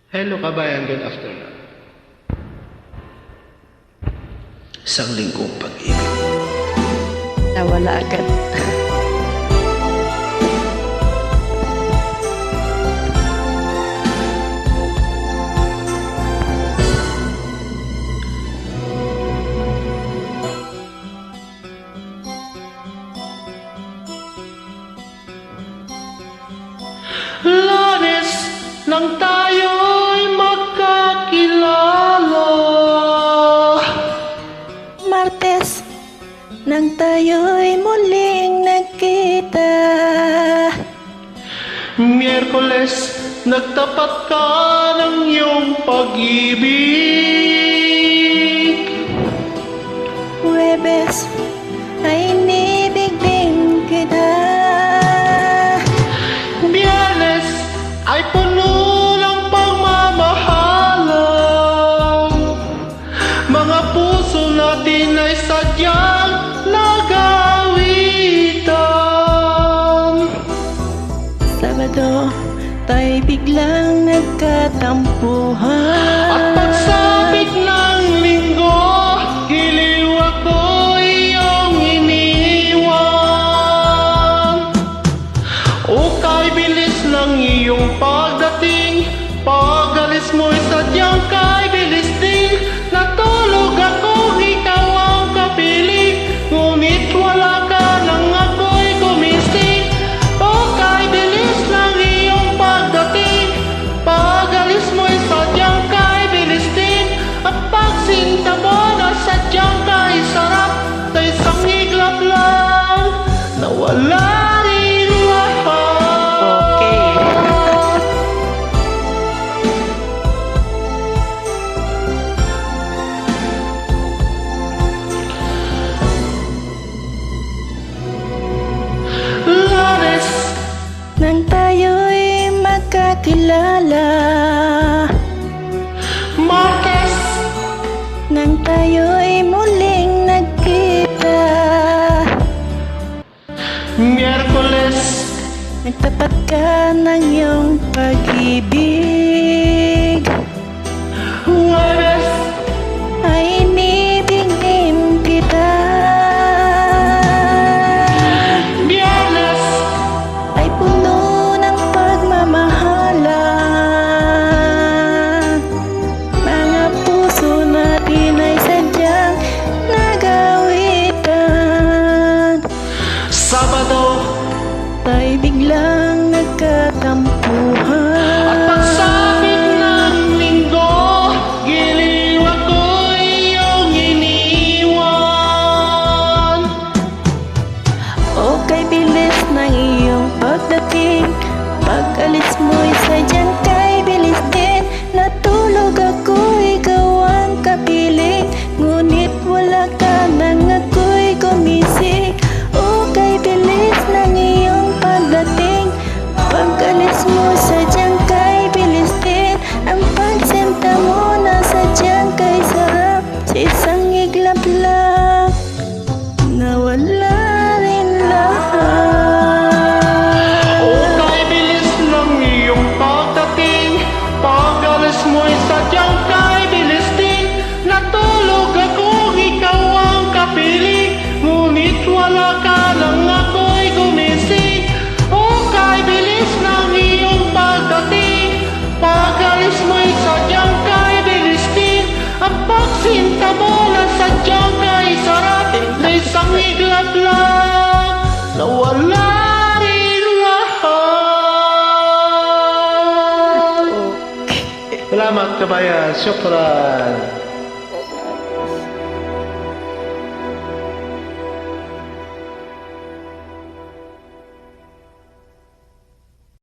Hello kabayan, good afternoon. Isang linggong pag-ibig. Nawala agad. Lunes nang tayo'y magkakilala. Martes, nang tayo'y muling nagkita. Miyerkules, nagtapat ka ng iyong pag-ibig. Huwebes, ay inibig din kita. Biyernes, ay puno ng pagmamahalan. Mga puso natin ay sadyang nag-awitan. Sabado, tayo'y biglang nagkatampuhan. At pagsapit ng linggo, giliw ako iyong iniwan. O kay bilis ng iyong pagdating, pag-alis mo'y sadyang kay bilis din. Natulog ako, ikaw ang kapiling, ngunit wala ka nang ako'y gumising. O kay bilis ng iyong pagdating, pag-alis mo'y sadyang kay bilis din. At pagsinta mo na sadyang kay sarap, sa isang iglap lang, nawala rin lahat. Okay. Lunes, Nang tayo'y magkakilala. Martes, Nang tayo'y muling nagkita. Miyerkules, Nagtapat ka ng iyong pag-ibig. Huwebes, Ay inibig din kita. Biyernes, Ay puno ng pagmamahalan. Mga puso natin ay sadyang nag-awitan. Sabado, Tayo'y biglang nagkatampuhan. at pagsapit ng linggo, giliw ako iyong iniwan. O kay bilis ng iyong pagdating, pag-alis mo'y sadyang kay bilis din. Natulog ako, ikaw ang kapiling, ngunit wala ka nang ako'y gumising. O kay bilis ng iyong pagdating, pag-alis mo sadyang kay bilis din. Ang pagsinta mo na sadyang kay sarap, sa isang iglap lang, nawala rin lahat. O kay bilis ng iyong pagdating, pag-alis mo'y sadyang kay bilis din. Natulog ako, ikaw ang kapiling, ngunit wala ka nang ako'y gumising. O kay bilis ng iyong pagdating, pag-alis mo'y sadyang kay bilis din. Ang pagsinta mo na sadyang kay sarap, na isang iglap lang, nawala rin lahat. Salamat kabayan, syukran.